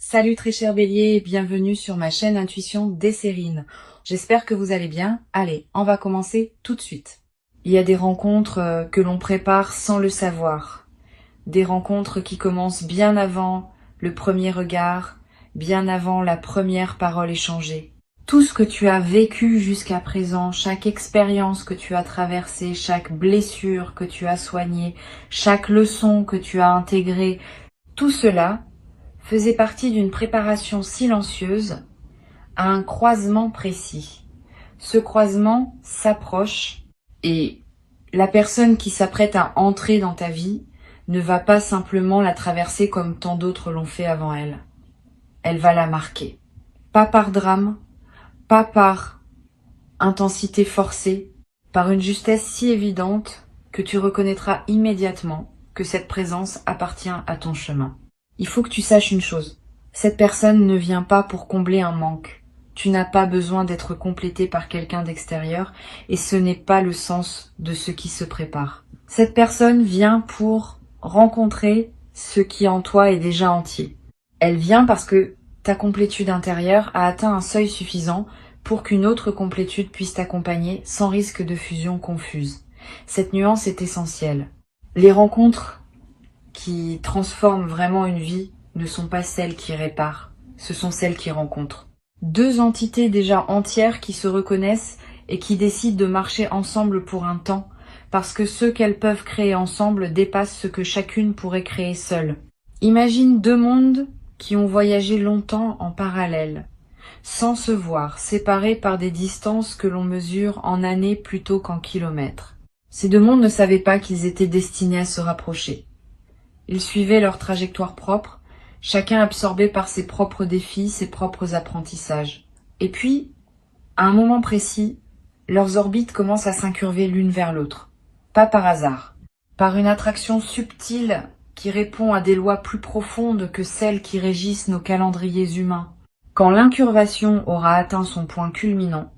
Salut très cher Bélier et bienvenue sur ma chaîne Intuition Desserine. J'espère que vous allez bien. Allez, on va commencer tout de suite. Il y a des rencontres que l'on prépare sans le savoir. Des rencontres qui commencent bien avant le premier regard, bien avant la première parole échangée. Tout ce que tu as vécu jusqu'à présent, chaque expérience que tu as traversée, chaque blessure que tu as soignée, chaque leçon que tu as intégrée, tout cela faisait partie d'une préparation silencieuse à un croisement précis. Ce croisement s'approche et la personne qui s'apprête à entrer dans ta vie ne va pas simplement la traverser comme tant d'autres l'ont fait avant elle. Elle va la marquer. Pas par drame, pas par intensité forcée, par une justesse si évidente que tu reconnaîtras immédiatement que cette présence appartient à ton chemin. Il faut que tu saches une chose. Cette personne ne vient pas pour combler un manque. Tu n'as pas besoin d'être complété par quelqu'un d'extérieur et ce n'est pas le sens de ce qui se prépare. Cette personne vient pour rencontrer ce qui en toi est déjà entier. Elle vient parce que ta complétude intérieure a atteint un seuil suffisant pour qu'une autre complétude puisse t'accompagner sans risque de fusion confuse. Cette nuance est essentielle. Les rencontres qui transforment vraiment une vie ne sont pas celles qui réparent, ce sont celles qui rencontrent. Deux entités déjà entières qui se reconnaissent et qui décident de marcher ensemble pour un temps, parce que ce qu'elles peuvent créer ensemble dépasse ce que chacune pourrait créer seule. Imagine deux mondes qui ont voyagé longtemps en parallèle, sans se voir, séparés par des distances que l'on mesure en années plutôt qu'en kilomètres. Ces deux mondes ne savaient pas qu'ils étaient destinés à se rapprocher. Ils suivaient leur trajectoire propre, chacun absorbé par ses propres défis, ses propres apprentissages. Et puis, à un moment précis, leurs orbites commencent à s'incurver l'une vers l'autre. Pas par hasard. Par une attraction subtile qui répond à des lois plus profondes que celles qui régissent nos calendriers humains. Quand l'incurvation aura atteint son point culminant,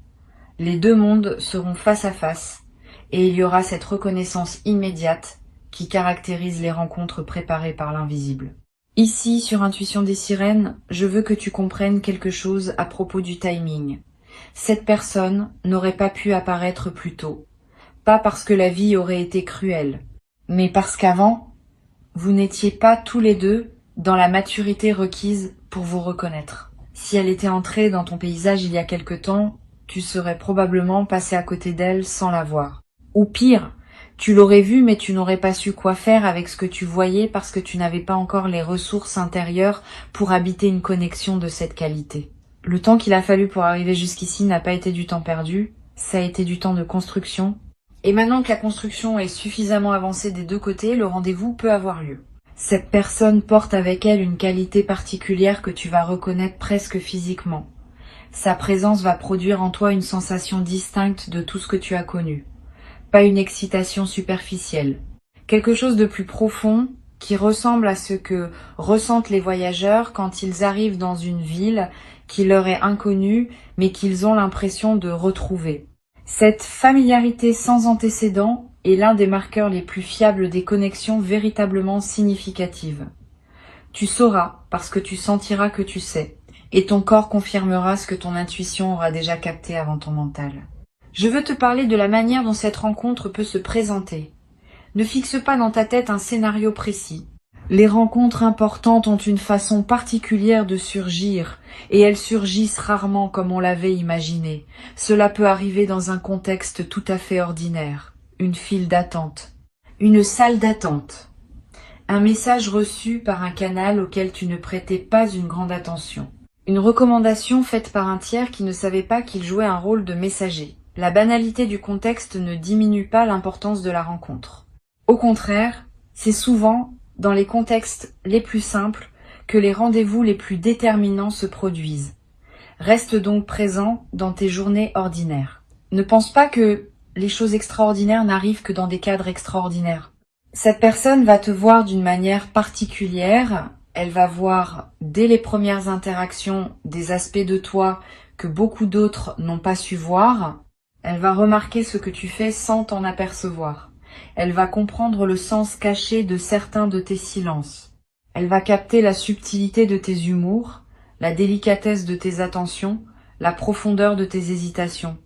les deux mondes seront face à face et il y aura cette reconnaissance immédiate qui caractérise les rencontres préparées par l'invisible. Ici, sur Intuition des Sirènes, je veux que tu comprennes quelque chose à propos du timing. Cette personne n'aurait pas pu apparaître plus tôt, pas parce que la vie aurait été cruelle, mais parce qu'avant, vous n'étiez pas tous les deux dans la maturité requise pour vous reconnaître. Si elle était entrée dans ton paysage il y a quelque temps, tu serais probablement passé à côté d'elle sans la voir. Ou pire, tu l'aurais vue mais tu n'aurais pas su quoi faire avec ce que tu voyais parce que tu n'avais pas encore les ressources intérieures pour habiter une connexion de cette qualité. Le temps qu'il a fallu pour arriver jusqu'ici n'a pas été du temps perdu, ça a été du temps de construction. Et maintenant que la construction est suffisamment avancée des deux côtés, le rendez-vous peut avoir lieu. Cette personne porte avec elle une qualité particulière que tu vas reconnaître presque physiquement. Sa présence va produire en toi une sensation distincte de tout ce que tu as connu. Pas une excitation superficielle. Quelque chose de plus profond qui ressemble à ce que ressentent les voyageurs quand ils arrivent dans une ville qui leur est inconnue mais qu'ils ont l'impression de retrouver. Cette familiarité sans antécédent est l'un des marqueurs les plus fiables des connexions véritablement significatives. Tu sauras parce que tu sentiras que tu sais, et ton corps confirmera ce que ton intuition aura déjà capté avant ton mental. Je veux te parler de la manière dont cette rencontre peut se présenter. Ne fixe pas dans ta tête un scénario précis. Les rencontres importantes ont une façon particulière de surgir, et elles surgissent rarement comme on l'avait imaginé. Cela peut arriver dans un contexte tout à fait ordinaire. Une file d'attente. Une salle d'attente. Un message reçu par un canal auquel tu ne prêtais pas une grande attention. Une recommandation faite par un tiers qui ne savait pas qu'il jouait un rôle de messager. La banalité du contexte ne diminue pas l'importance de la rencontre. Au contraire, c'est souvent dans les contextes les plus simples que les rendez-vous les plus déterminants se produisent. Reste donc présent dans tes journées ordinaires. Ne pense pas que les choses extraordinaires n'arrivent que dans des cadres extraordinaires. Cette personne va te voir d'une manière particulière, elle va voir dès les premières interactions des aspects de toi que beaucoup d'autres n'ont pas su voir. Elle va remarquer ce que tu fais sans t'en apercevoir. Elle va comprendre le sens caché de certains de tes silences. Elle va capter la subtilité de tes humours, la délicatesse de tes attentions, la profondeur de tes hésitations.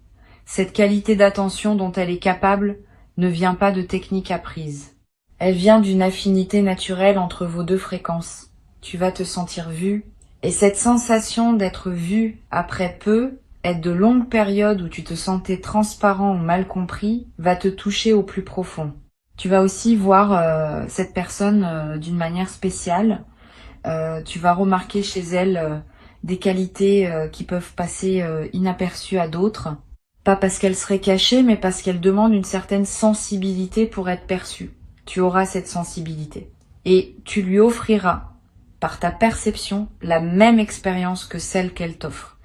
Cette qualité d'attention dont elle est capable ne vient pas de techniques apprises. Elle vient d'une affinité naturelle entre vos deux fréquences. Tu vas te sentir vu, et cette sensation d'être vu après peu, et de longues périodes où tu te sentais transparent ou mal compris, va te toucher au plus profond. Tu vas aussi voir cette personne d'une manière spéciale. Tu vas remarquer chez elle des qualités qui peuvent passer inaperçues à d'autres. Pas parce qu'elle serait cachée, mais parce qu'elle demande une certaine sensibilité pour être perçue. Tu auras cette sensibilité. Et tu lui offriras, par ta perception, la même expérience que celle qu'elle t'offre.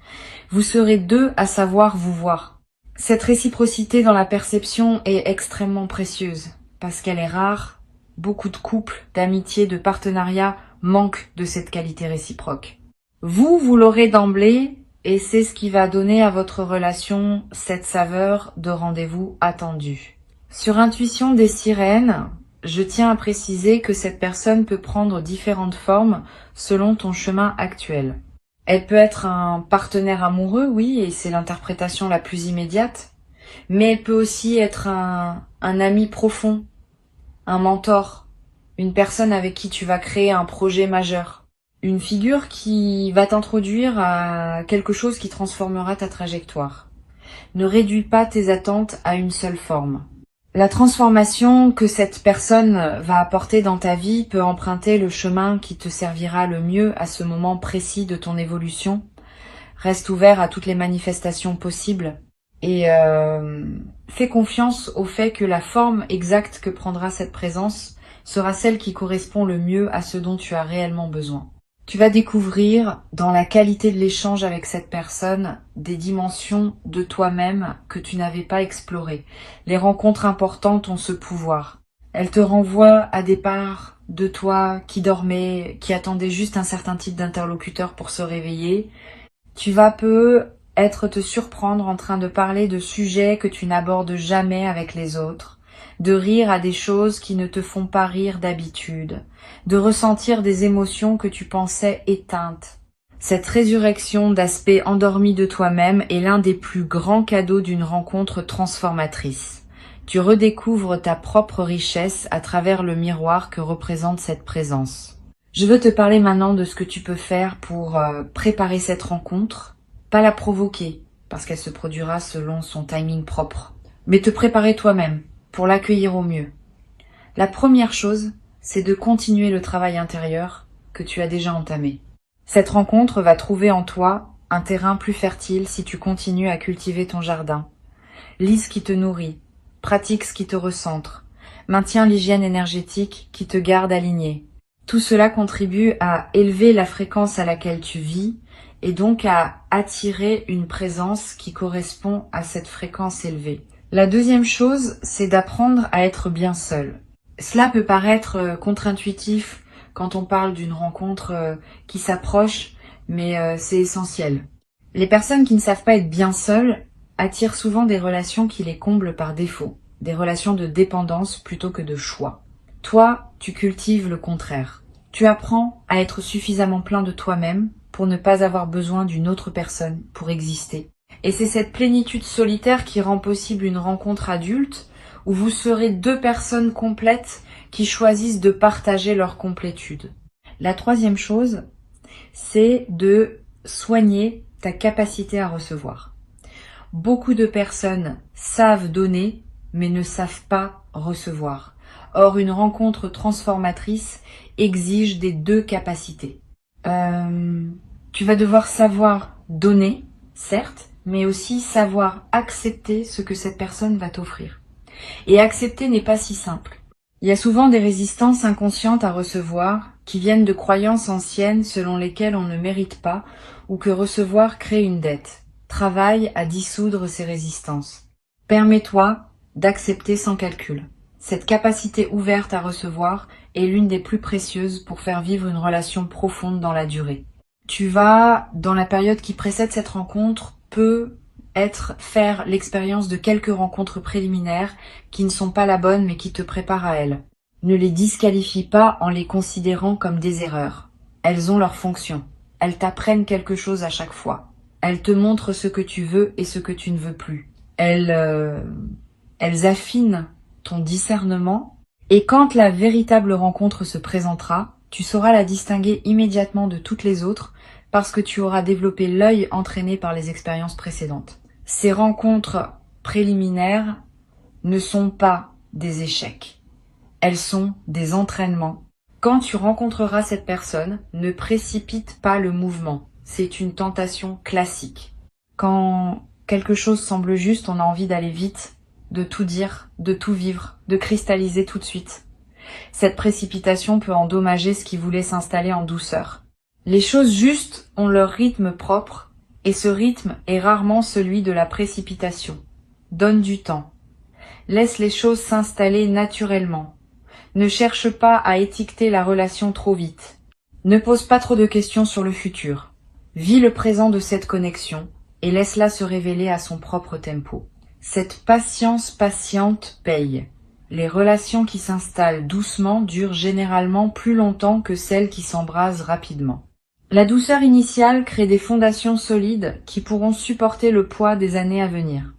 Vous serez deux à savoir vous voir. Cette réciprocité dans la perception est extrêmement précieuse, parce qu'elle est rare. Beaucoup de couples, d'amitiés, de partenariats manquent de cette qualité réciproque. Vous l'aurez d'emblée, et c'est ce qui va donner à votre relation cette saveur de rendez-vous attendu. Sur Intuition des sirènes, je tiens à préciser que cette personne peut prendre différentes formes selon ton chemin actuel. Elle peut être un partenaire amoureux, oui, et c'est l'interprétation la plus immédiate, mais elle peut aussi être un ami profond, un mentor, une personne avec qui tu vas créer un projet majeur. Une figure qui va t'introduire à quelque chose qui transformera ta trajectoire. Ne réduis pas tes attentes à une seule forme. La transformation que cette personne va apporter dans ta vie peut emprunter le chemin qui te servira le mieux à ce moment précis de ton évolution. Reste ouvert à toutes les manifestations possibles et fais confiance au fait que la forme exacte que prendra cette présence sera celle qui correspond le mieux à ce dont tu as réellement besoin. Tu vas découvrir, dans la qualité de l'échange avec cette personne, des dimensions de toi-même que tu n'avais pas explorées. Les rencontres importantes ont ce pouvoir. Elles te renvoient à des parts de toi qui dormaient, qui attendaient juste un certain type d'interlocuteur pour se réveiller. Tu vas peut-être te surprendre en train de parler de sujets que tu n'abordes jamais avec les autres, de rire à des choses qui ne te font pas rire d'habitude, de ressentir des émotions que tu pensais éteintes. Cette résurrection d'aspect endormi de toi-même est l'un des plus grands cadeaux d'une rencontre transformatrice. Tu redécouvres ta propre richesse à travers le miroir que représente cette présence. Je veux te parler maintenant de ce que tu peux faire pour préparer cette rencontre, pas la provoquer, parce qu'elle se produira selon son timing propre, mais te préparer toi-même pour l'accueillir au mieux. La première chose, c'est de continuer le travail intérieur que tu as déjà entamé. Cette rencontre va trouver en toi un terrain plus fertile si tu continues à cultiver ton jardin. Lis ce qui te nourrit, pratique ce qui te recentre, maintiens l'hygiène énergétique qui te garde aligné. Tout cela contribue à élever la fréquence à laquelle tu vis et donc à attirer une présence qui correspond à cette fréquence élevée. La deuxième chose, c'est d'apprendre à être bien seul. Cela peut paraître contre-intuitif quand on parle d'une rencontre qui s'approche, mais c'est essentiel. Les personnes qui ne savent pas être bien seules attirent souvent des relations qui les comblent par défaut, des relations de dépendance plutôt que de choix. Toi, tu cultives le contraire. Tu apprends à être suffisamment plein de toi-même pour ne pas avoir besoin d'une autre personne pour exister. Et c'est cette plénitude solitaire qui rend possible une rencontre adulte où vous serez deux personnes complètes qui choisissent de partager leur complétude. La troisième chose, c'est de soigner ta capacité à recevoir. Beaucoup de personnes savent donner, mais ne savent pas recevoir. Or, une rencontre transformatrice exige des deux capacités. Tu vas devoir savoir donner, certes, mais aussi savoir accepter ce que cette personne va t'offrir. Et accepter n'est pas si simple. Il y a souvent des résistances inconscientes à recevoir qui viennent de croyances anciennes selon lesquelles on ne mérite pas ou que recevoir crée une dette. Travaille à dissoudre ces résistances. Permets-toi d'accepter sans calcul. Cette capacité ouverte à recevoir est l'une des plus précieuses pour faire vivre une relation profonde dans la durée. Tu vas, dans la période qui précède cette rencontre, faire l'expérience de quelques rencontres préliminaires qui ne sont pas la bonne mais qui te préparent à elle. Ne les disqualifie pas en les considérant comme des erreurs. Elles ont leur fonction. Elles t'apprennent quelque chose à chaque fois. Elles te montrent ce que tu veux et ce que tu ne veux plus. Elles affinent ton discernement. Et quand la véritable rencontre se présentera, tu sauras la distinguer immédiatement de toutes les autres parce que tu auras développé l'œil entraîné par les expériences précédentes. Ces rencontres préliminaires ne sont pas des échecs. Elles sont des entraînements. Quand tu rencontreras cette personne, ne précipite pas le mouvement. C'est une tentation classique. Quand quelque chose semble juste, on a envie d'aller vite, de tout dire, de tout vivre, de cristalliser tout de suite. Cette précipitation peut endommager ce qui voulait s'installer en douceur. Les choses justes ont leur rythme propre, et ce rythme est rarement celui de la précipitation. Donne du temps. Laisse les choses s'installer naturellement. Ne cherche pas à étiqueter la relation trop vite. Ne pose pas trop de questions sur le futur. Vis le présent de cette connexion et laisse-la se révéler à son propre tempo. Cette patience patiente paye. Les relations qui s'installent doucement durent généralement plus longtemps que celles qui s'embrasent rapidement. La douceur initiale crée des fondations solides qui pourront supporter le poids des années à venir.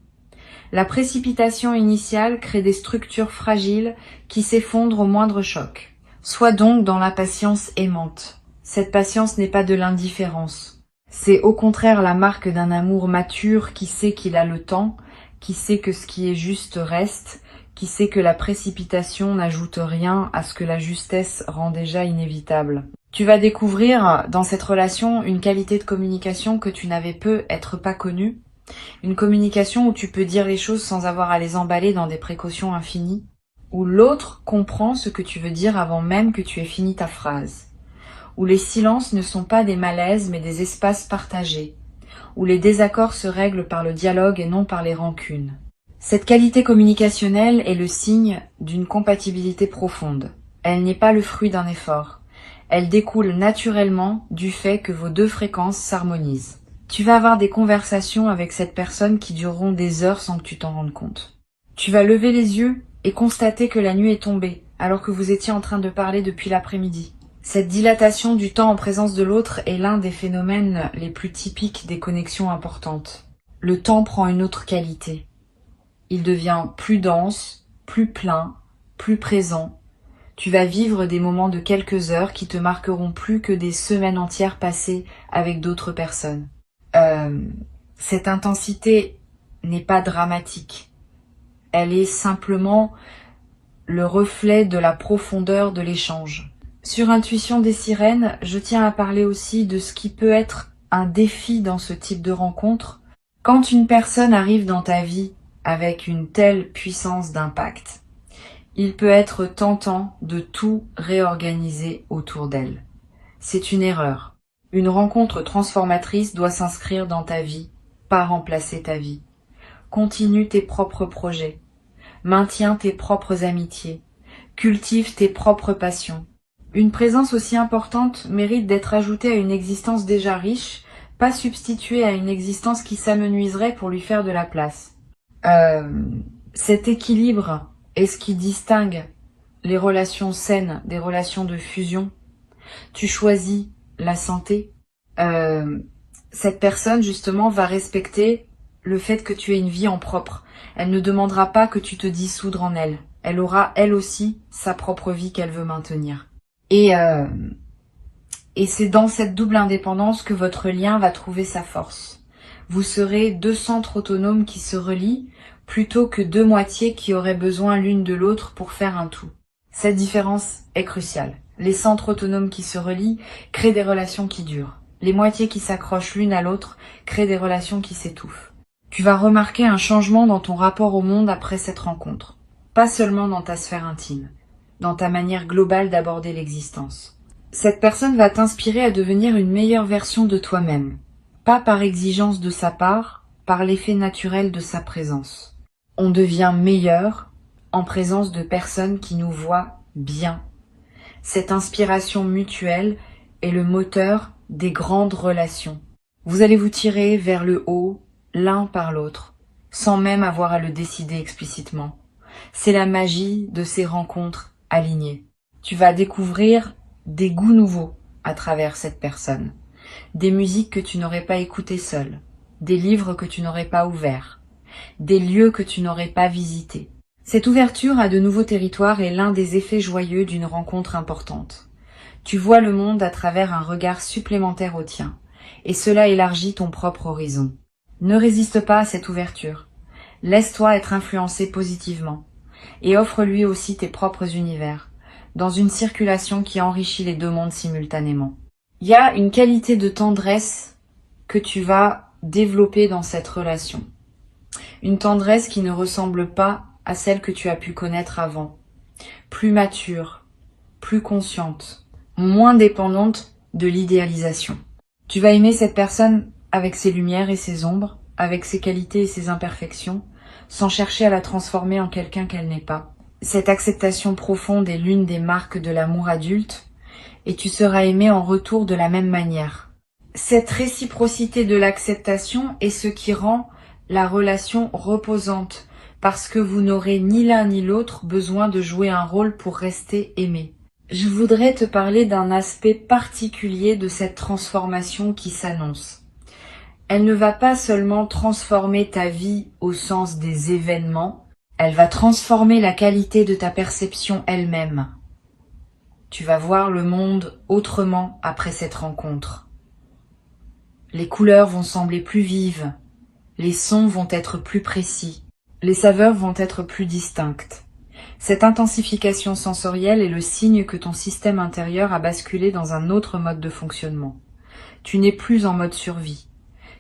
La précipitation initiale crée des structures fragiles qui s'effondrent au moindre choc. Sois donc dans la patience aimante. Cette patience n'est pas de l'indifférence. C'est au contraire la marque d'un amour mature qui sait qu'il a le temps, qui sait que ce qui est juste reste, qui sait que la précipitation n'ajoute rien à ce que la justesse rend déjà inévitable. Tu vas découvrir dans cette relation une qualité de communication que tu n'avais peut-être pas connue, une communication où tu peux dire les choses sans avoir à les emballer dans des précautions infinies, où l'autre comprend ce que tu veux dire avant même que tu aies fini ta phrase, où les silences ne sont pas des malaises mais des espaces partagés, où les désaccords se règlent par le dialogue et non par les rancunes. Cette qualité communicationnelle est le signe d'une compatibilité profonde. Elle n'est pas le fruit d'un effort. Elle découle naturellement du fait que vos deux fréquences s'harmonisent. Tu vas avoir des conversations avec cette personne qui dureront des heures sans que tu t'en rendes compte. Tu vas lever les yeux et constater que la nuit est tombée, alors que vous étiez en train de parler depuis l'après-midi. Cette dilatation du temps en présence de l'autre est l'un des phénomènes les plus typiques des connexions importantes. Le temps prend une autre qualité. Il devient plus dense, plus plein, plus présent. Tu vas vivre des moments de quelques heures qui te marqueront plus que des semaines entières passées avec d'autres personnes. Cette intensité n'est pas dramatique. Elle est simplement le reflet de la profondeur de l'échange. Sur Intuition des sirènes, je tiens à parler aussi de ce qui peut être un défi dans ce type de rencontre. Quand une personne arrive dans ta vie avec une telle puissance d'impact, il peut être tentant de tout réorganiser autour d'elle. C'est une erreur. Une rencontre transformatrice doit s'inscrire dans ta vie, pas remplacer ta vie. Continue tes propres projets. Maintiens tes propres amitiés. Cultive tes propres passions. Une présence aussi importante mérite d'être ajoutée à une existence déjà riche, pas substituée à une existence qui s'amenuiserait pour lui faire de la place. Cet équilibre est ce qui distingue les relations saines des relations de fusion. Tu choisis la santé. Cette personne, justement, va respecter le fait que tu aies une vie en propre. Elle ne demandera pas que tu te dissoudres en elle. Elle aura, elle aussi, sa propre vie qu'elle veut maintenir. Et c'est dans cette double indépendance que votre lien va trouver sa force. Vous serez deux centres autonomes qui se relient, plutôt que deux moitiés qui auraient besoin l'une de l'autre pour faire un tout. Cette différence est cruciale. Les centres autonomes qui se relient créent des relations qui durent. Les moitiés qui s'accrochent l'une à l'autre créent des relations qui s'étouffent. Tu vas remarquer un changement dans ton rapport au monde après cette rencontre. Pas seulement dans ta sphère intime, dans ta manière globale d'aborder l'existence. Cette personne va t'inspirer à devenir une meilleure version de toi-même. Pas par exigence de sa part, par l'effet naturel de sa présence. On devient meilleur en présence de personnes qui nous voient bien. Cette inspiration mutuelle est le moteur des grandes relations. Vous allez vous tirer vers le haut, l'un par l'autre, sans même avoir à le décider explicitement. C'est la magie de ces rencontres alignés. Tu vas découvrir des goûts nouveaux à travers cette personne, des musiques que tu n'aurais pas écoutées seule, des livres que tu n'aurais pas ouverts, des lieux que tu n'aurais pas visités. Cette ouverture à de nouveaux territoires est l'un des effets joyeux d'une rencontre importante. Tu vois le monde à travers un regard supplémentaire au tien, et cela élargit ton propre horizon. Ne résiste pas à cette ouverture. Laisse-toi être influencé positivement, et offre-lui aussi tes propres univers, dans une circulation qui enrichit les deux mondes simultanément. Il y a une qualité de tendresse que tu vas développer dans cette relation. Une tendresse qui ne ressemble pas à celle que tu as pu connaître avant. Plus mature, plus consciente, moins dépendante de l'idéalisation. Tu vas aimer cette personne avec ses lumières et ses ombres, avec ses qualités et ses imperfections, sans chercher à la transformer en quelqu'un qu'elle n'est pas. Cette acceptation profonde est l'une des marques de l'amour adulte, et tu seras aimé en retour de la même manière. Cette réciprocité de l'acceptation est ce qui rend la relation reposante, parce que vous n'aurez ni l'un ni l'autre besoin de jouer un rôle pour rester aimé. Je voudrais te parler d'un aspect particulier de cette transformation qui s'annonce. Elle ne va pas seulement transformer ta vie au sens des événements, elle va transformer la qualité de ta perception elle-même. Tu vas voir le monde autrement après cette rencontre. Les couleurs vont sembler plus vives, les sons vont être plus précis, les saveurs vont être plus distinctes. Cette intensification sensorielle est le signe que ton système intérieur a basculé dans un autre mode de fonctionnement. Tu n'es plus en mode survie,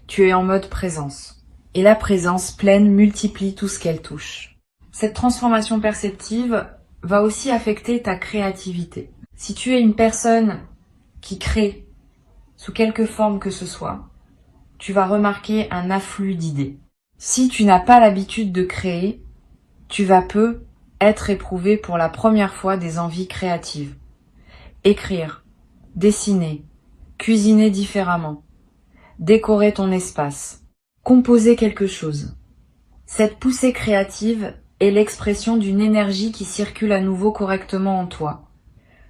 tu es en mode présence. Et la présence pleine multiplie tout ce qu'elle touche. Cette transformation perceptive va aussi affecter ta créativité. Si tu es une personne qui crée sous quelque forme que ce soit, tu vas remarquer un afflux d'idées. Si tu n'as pas l'habitude de créer, tu vas peu être éprouvé pour la première fois des envies créatives. Écrire, dessiner, cuisiner différemment, décorer ton espace, composer quelque chose. Cette poussée créative est l'expression d'une énergie qui circule à nouveau correctement en toi.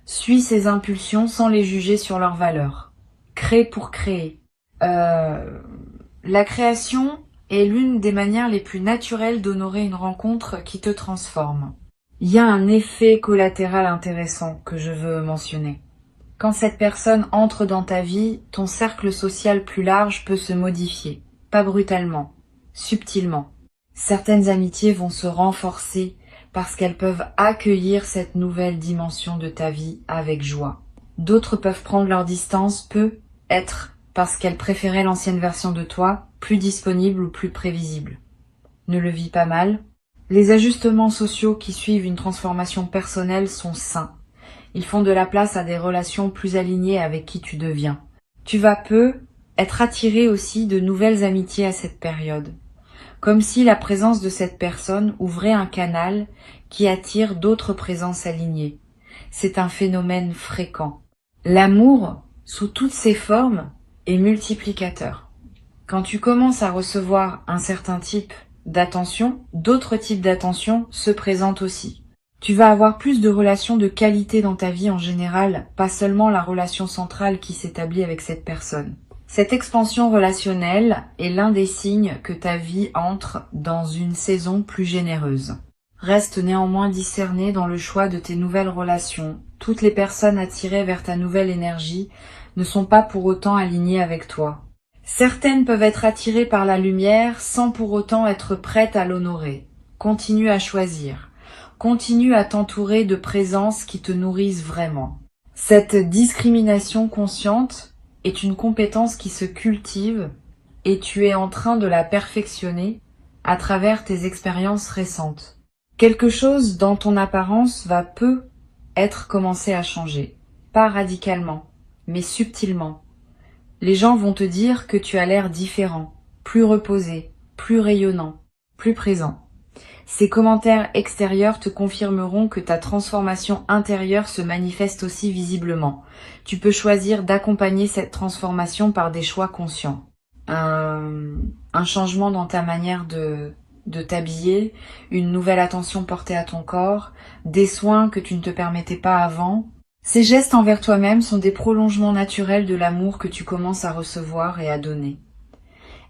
Suis ces impulsions sans les juger sur leur valeur. Crée pour créer. La création est l'une des manières les plus naturelles d'honorer une rencontre qui te transforme. Il y a un effet collatéral intéressant que je veux mentionner. Quand cette personne entre dans ta vie, ton cercle social plus large peut se modifier. Pas brutalement, subtilement. Certaines amitiés vont se renforcer parce qu'elles peuvent accueillir cette nouvelle dimension de ta vie avec joie. D'autres peuvent prendre leur distance, peut-être parce qu'elles préféraient l'ancienne version de toi, plus disponible ou plus prévisible. Ne le vis pas mal. Les ajustements sociaux qui suivent une transformation personnelle sont sains. Ils font de la place à des relations plus alignées avec qui tu deviens. Tu vas être attiré aussi de nouvelles amitiés à cette période. Comme si la présence de cette personne ouvrait un canal qui attire d'autres présences alignées. C'est un phénomène fréquent. L'amour, sous toutes ses formes, est multiplicateur. Quand tu commences à recevoir un certain type d'attention, d'autres types d'attention se présentent aussi. Tu vas avoir plus de relations de qualité dans ta vie en général, pas seulement la relation centrale qui s'établit avec cette personne. Cette expansion relationnelle est l'un des signes que ta vie entre dans une saison plus généreuse. Reste néanmoins discerné dans le choix de tes nouvelles relations. Toutes les personnes attirées vers ta nouvelle énergie ne sont pas pour autant alignées avec toi. Certaines peuvent être attirées par la lumière sans pour autant être prêtes à l'honorer. Continue à choisir. Continue à t'entourer de présences qui te nourrissent vraiment. Cette discrimination consciente est une compétence qui se cultive et tu es en train de la perfectionner à travers tes expériences récentes. Quelque chose dans ton apparence va être commencé à changer. Pas radicalement, mais subtilement. Les gens vont te dire que tu as l'air différent, plus reposé, plus rayonnant, plus présent. Ces commentaires extérieurs te confirmeront que ta transformation intérieure se manifeste aussi visiblement. Tu peux choisir d'accompagner cette transformation par des choix conscients. Un changement dans ta manière de de t'habiller, une nouvelle attention portée à ton corps, des soins que tu ne te permettais pas avant. Ces gestes envers toi-même sont des prolongements naturels de l'amour que tu commences à recevoir et à donner.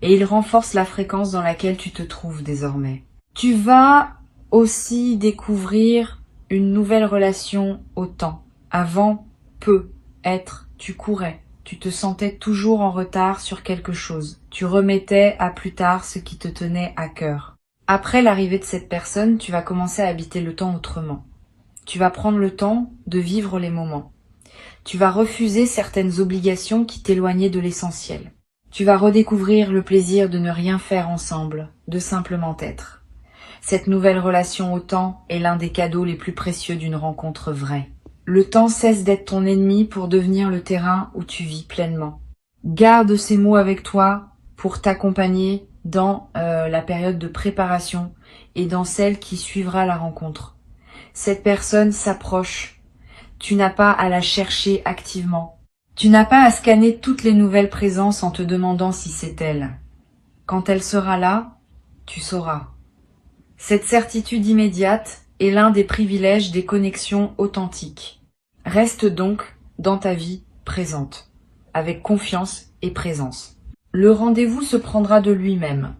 Et ils renforcent la fréquence dans laquelle tu te trouves désormais. Tu vas aussi découvrir une nouvelle relation au temps. Avant, tu courais. Tu te sentais toujours en retard sur quelque chose. Tu remettais à plus tard ce qui te tenait à cœur. Après l'arrivée de cette personne, tu vas commencer à habiter le temps autrement. Tu vas prendre le temps de vivre les moments. Tu vas refuser certaines obligations qui t'éloignaient de l'essentiel. Tu vas redécouvrir le plaisir de ne rien faire ensemble, de simplement être. Cette nouvelle relation au temps est l'un des cadeaux les plus précieux d'une rencontre vraie. Le temps cesse d'être ton ennemi pour devenir le terrain où tu vis pleinement. Garde ces mots avec toi pour t'accompagner dans la période de préparation et dans celle qui suivra la rencontre. Cette personne s'approche. Tu n'as pas à la chercher activement. Tu n'as pas à scanner toutes les nouvelles présences en te demandant si c'est elle. Quand elle sera là, tu sauras. Cette certitude immédiate est l'un des privilèges des connexions authentiques. Reste donc dans ta vie présente, avec confiance et présence. Le rendez-vous se prendra de lui-même,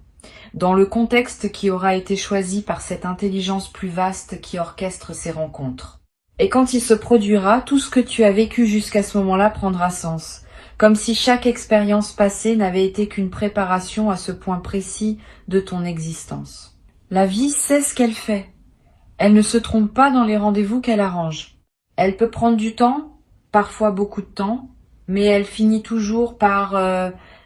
dans le contexte qui aura été choisi par cette intelligence plus vaste qui orchestre ces rencontres. Et quand il se produira, tout ce que tu as vécu jusqu'à ce moment-là prendra sens, comme si chaque expérience passée n'avait été qu'une préparation à ce point précis de ton existence. La vie sait ce qu'elle fait. Elle ne se trompe pas dans les rendez-vous qu'elle arrange. Elle peut prendre du temps, parfois beaucoup de temps, mais elle finit toujours par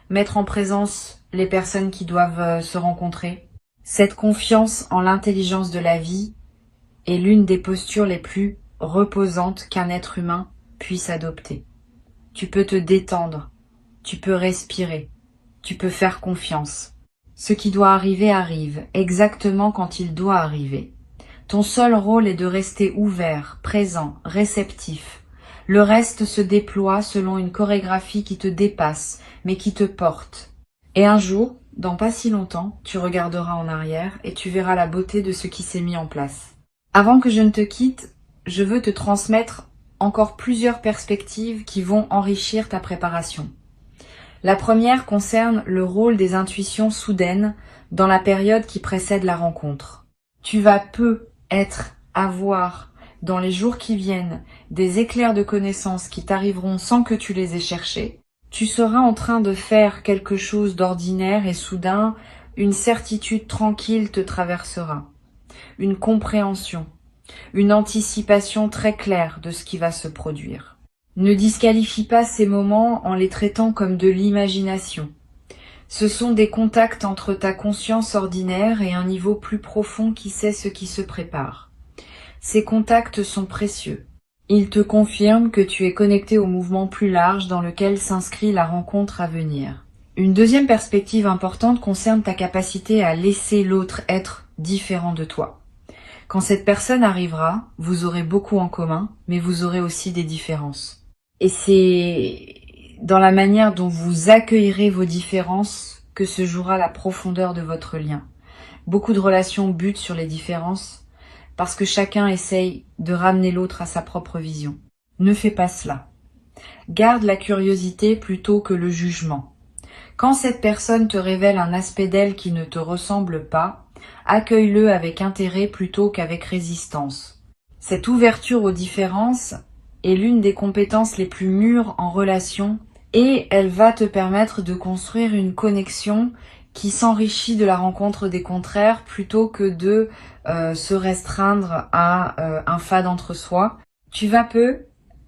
mettre en présence les personnes qui doivent se rencontrer. Cette confiance en l'intelligence de la vie est l'une des postures les plus reposantes qu'un être humain puisse adopter. Tu peux te détendre, tu peux respirer, tu peux faire confiance. Ce qui doit arriver arrive, exactement quand il doit arriver. Ton seul rôle est de rester ouvert, présent, réceptif. Le reste se déploie selon une chorégraphie qui te dépasse, mais qui te porte. Et un jour, dans pas si longtemps, tu regarderas en arrière et tu verras la beauté de ce qui s'est mis en place. Avant que je ne te quitte, je veux te transmettre encore plusieurs perspectives qui vont enrichir ta préparation. La première concerne le rôle des intuitions soudaines dans la période qui précède la rencontre. Tu vas avoir, dans les jours qui viennent, des éclairs de connaissances qui t'arriveront sans que tu les aies cherchés. Tu seras en train de faire quelque chose d'ordinaire et soudain, une certitude tranquille te traversera. Une compréhension, une anticipation très claire de ce qui va se produire. Ne disqualifie pas ces moments en les traitant comme de l'imagination. Ce sont des contacts entre ta conscience ordinaire et un niveau plus profond qui sait ce qui se prépare. Ces contacts sont précieux. Ils te confirment que tu es connecté au mouvement plus large dans lequel s'inscrit la rencontre à venir. Une deuxième perspective importante concerne ta capacité à laisser l'autre être différent de toi. Quand cette personne arrivera, vous aurez beaucoup en commun, mais vous aurez aussi des différences. Et c'est dans la manière dont vous accueillerez vos différences que se jouera la profondeur de votre lien. Beaucoup de relations butent sur les différences parce que chacun essaye de ramener l'autre à sa propre vision. Ne fais pas cela. Garde la curiosité plutôt que le jugement. Quand cette personne te révèle un aspect d'elle qui ne te ressemble pas, accueille-le avec intérêt plutôt qu'avec résistance. Cette ouverture aux différences est l'une des compétences les plus mûres en relation et elle va te permettre de construire une connexion qui s'enrichit de la rencontre des contraires plutôt que de se restreindre à un fade entre soi. Tu vas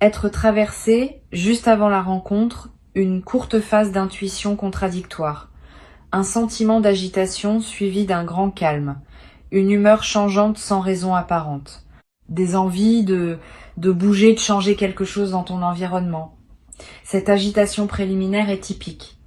être traversé, juste avant la rencontre, une courte phase d'intuition contradictoire. Un sentiment d'agitation suivi d'un grand calme, une humeur changeante sans raison apparente, des envies de bouger, de changer quelque chose dans ton environnement. Cette agitation préliminaire est typique.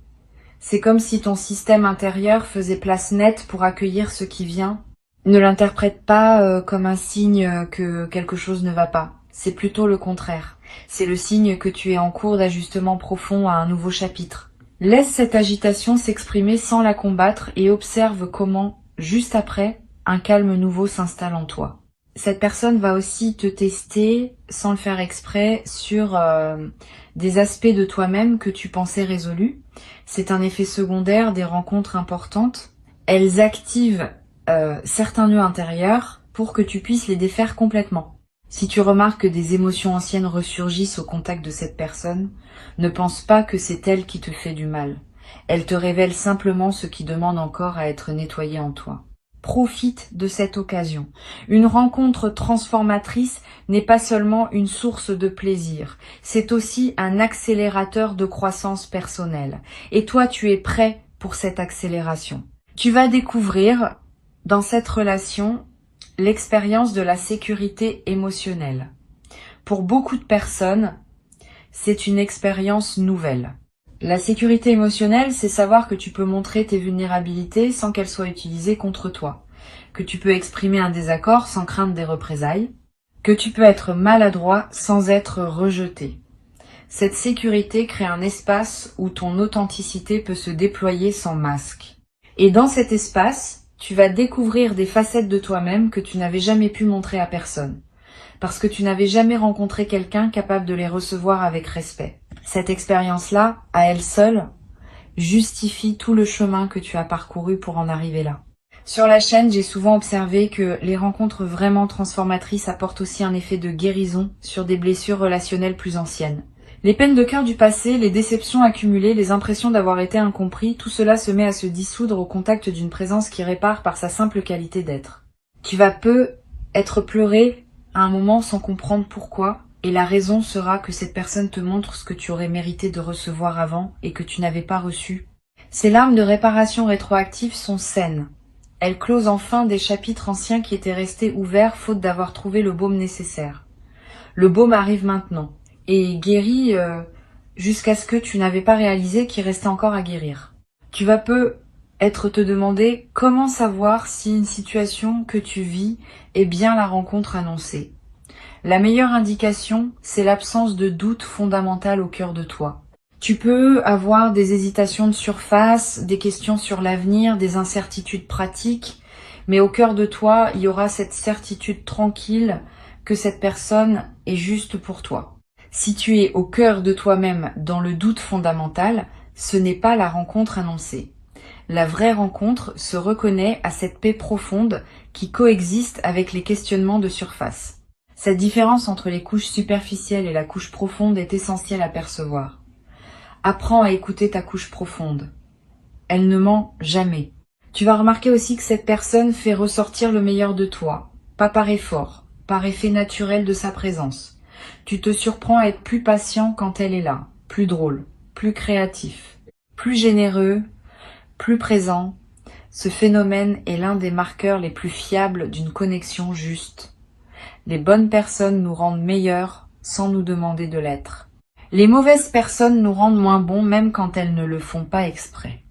C'est comme si ton système intérieur faisait place nette pour accueillir ce qui vient. Ne l'interprète pas comme un signe que quelque chose ne va pas. C'est plutôt le contraire. C'est le signe que tu es en cours d'ajustement profond à un nouveau chapitre. Laisse cette agitation s'exprimer sans la combattre et observe comment, juste après, un calme nouveau s'installe en toi. Cette personne va aussi te tester, sans le faire exprès, sur des aspects de toi-même que tu pensais résolus. C'est un effet secondaire des rencontres importantes. Elles activent certains nœuds intérieurs pour que tu puisses les défaire complètement. Si tu remarques que des émotions anciennes ressurgissent au contact de cette personne, ne pense pas que c'est elle qui te fait du mal. Elle te révèle simplement ce qui demande encore à être nettoyé en toi. Profite de cette occasion. Une rencontre transformatrice n'est pas seulement une source de plaisir, c'est aussi un accélérateur de croissance personnelle. Et toi, tu es prêt pour cette accélération. Tu vas découvrir dans cette relation l'expérience de la sécurité émotionnelle. Pour beaucoup de personnes, c'est une expérience nouvelle. La sécurité émotionnelle, c'est savoir que tu peux montrer tes vulnérabilités sans qu'elles soient utilisées contre toi, que tu peux exprimer un désaccord sans craindre des représailles, que tu peux être maladroit sans être rejeté. Cette sécurité crée un espace où ton authenticité peut se déployer sans masque. Et dans cet espace, tu vas découvrir des facettes de toi-même que tu n'avais jamais pu montrer à personne, parce que tu n'avais jamais rencontré quelqu'un capable de les recevoir avec respect. Cette expérience-là, à elle seule, justifie tout le chemin que tu as parcouru pour en arriver là. Sur la chaîne, j'ai souvent observé que les rencontres vraiment transformatrices apportent aussi un effet de guérison sur des blessures relationnelles plus anciennes. Les peines de cœur du passé, les déceptions accumulées, les impressions d'avoir été incompris, tout cela se met à se dissoudre au contact d'une présence qui répare par sa simple qualité d'être. Tu vas peu être pleuré à un moment sans comprendre pourquoi, et la raison sera que cette personne te montre ce que tu aurais mérité de recevoir avant et que tu n'avais pas reçu. Ces larmes de réparation rétroactive sont saines. Elles closent enfin des chapitres anciens qui étaient restés ouverts faute d'avoir trouvé le baume nécessaire. Le baume arrive maintenant et guérit jusqu'à ce que tu n'avais pas réalisé qu'il restait encore à guérir. Tu vas peu être te demander comment savoir si une situation que tu vis est bien la rencontre annoncée. La meilleure indication, c'est l'absence de doute fondamental au cœur de toi. Tu peux avoir des hésitations de surface, des questions sur l'avenir, des incertitudes pratiques, mais au cœur de toi, il y aura cette certitude tranquille que cette personne est juste pour toi. Si tu es au cœur de toi-même dans le doute fondamental, ce n'est pas la rencontre annoncée. La vraie rencontre se reconnaît à cette paix profonde qui coexiste avec les questionnements de surface. Cette différence entre les couches superficielles et la couche profonde est essentielle à percevoir. Apprends à écouter ta couche profonde. Elle ne ment jamais. Tu vas remarquer aussi que cette personne fait ressortir le meilleur de toi, pas par effort, par effet naturel de sa présence. Tu te surprends à être plus patient quand elle est là, plus drôle, plus créatif, plus généreux, plus présent. Ce phénomène est l'un des marqueurs les plus fiables d'une connexion juste. Les bonnes personnes nous rendent meilleurs sans nous demander de l'être. Les mauvaises personnes nous rendent moins bons même quand elles ne le font pas exprès.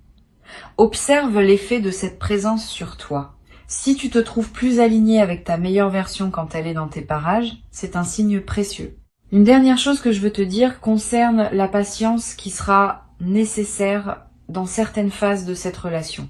Observe l'effet de cette présence sur toi. Si tu te trouves plus aligné avec ta meilleure version quand elle est dans tes parages, c'est un signe précieux. Une dernière chose que je veux te dire concerne la patience qui sera nécessaire dans certaines phases de cette relation.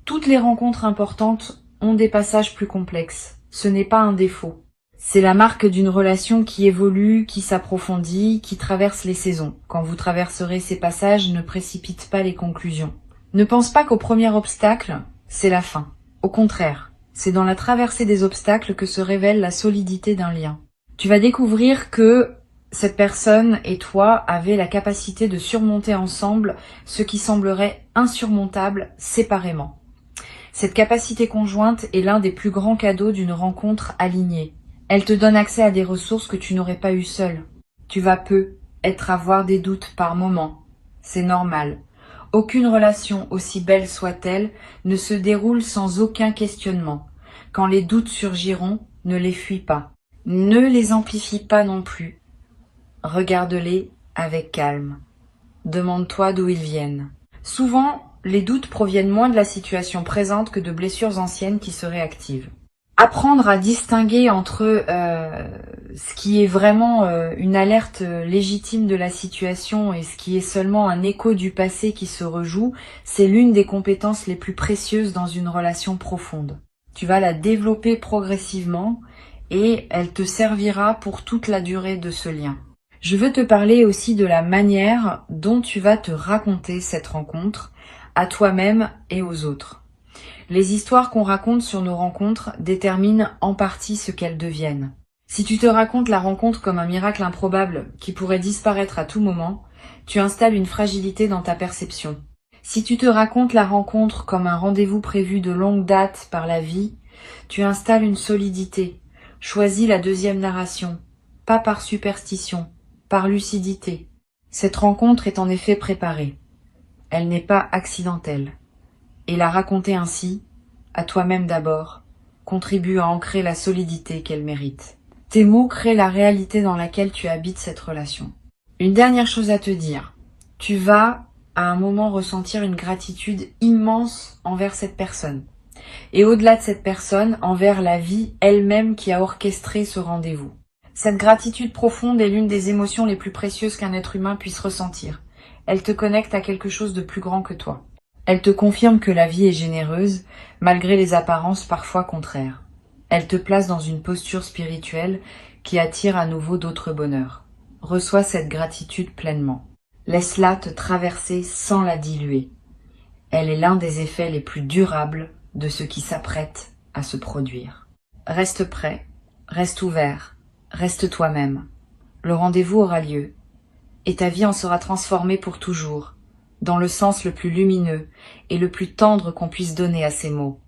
Toutes les rencontres importantes ont des passages plus complexes. Ce n'est pas un défaut. C'est la marque d'une relation qui évolue, qui s'approfondit, qui traverse les saisons. Quand vous traverserez ces passages, ne précipite pas les conclusions. Ne pense pas qu'au premier obstacle, c'est la fin. Au contraire, c'est dans la traversée des obstacles que se révèle la solidité d'un lien. Tu vas découvrir que cette personne et toi avez la capacité de surmonter ensemble ce qui semblerait insurmontable séparément. Cette capacité conjointe est l'un des plus grands cadeaux d'une rencontre alignée. Elle te donne accès à des ressources que tu n'aurais pas eues seule. Tu vas peu être à avoir des doutes par moment. C'est normal. Aucune relation, aussi belle soit-elle, ne se déroule sans aucun questionnement. Quand les doutes surgiront, ne les fuis pas. Ne les amplifie pas non plus. Regarde-les avec calme. Demande-toi d'où ils viennent. Souvent, les doutes proviennent moins de la situation présente que de blessures anciennes qui se réactivent. Apprendre à distinguer entre ce qui est vraiment une alerte légitime de la situation et ce qui est seulement un écho du passé qui se rejoue, c'est l'une des compétences les plus précieuses dans une relation profonde. Tu vas la développer progressivement et elle te servira pour toute la durée de ce lien. Je veux te parler aussi de la manière dont tu vas te raconter cette rencontre à toi-même et aux autres. Les histoires qu'on raconte sur nos rencontres déterminent en partie ce qu'elles deviennent. Si tu te racontes la rencontre comme un miracle improbable qui pourrait disparaître à tout moment, tu installes une fragilité dans ta perception. Si tu te racontes la rencontre comme un rendez-vous prévu de longue date par la vie, tu installes une solidité. Choisis la deuxième narration, pas par superstition, par lucidité. Cette rencontre est en effet préparée. Elle n'est pas accidentelle. Et la raconter ainsi, à toi-même d'abord, contribue à ancrer la solidité qu'elle mérite. Tes mots créent la réalité dans laquelle tu habites cette relation. Une dernière chose à te dire. Tu vas, à un moment, ressentir une gratitude immense envers cette personne. Et au-delà de cette personne, envers la vie elle-même qui a orchestré ce rendez-vous. Cette gratitude profonde est l'une des émotions les plus précieuses qu'un être humain puisse ressentir. Elle te connecte à quelque chose de plus grand que toi. Elle te confirme que la vie est généreuse, malgré les apparences parfois contraires. Elle te place dans une posture spirituelle qui attire à nouveau d'autres bonheurs. Reçois cette gratitude pleinement. Laisse-la te traverser sans la diluer. Elle est l'un des effets les plus durables de ce qui s'apprête à se produire. Reste prêt, reste ouvert, reste toi-même. Le rendez-vous aura lieu, et ta vie en sera transformée pour toujours, dans le sens le plus lumineux et le plus tendre qu'on puisse donner à ces mots.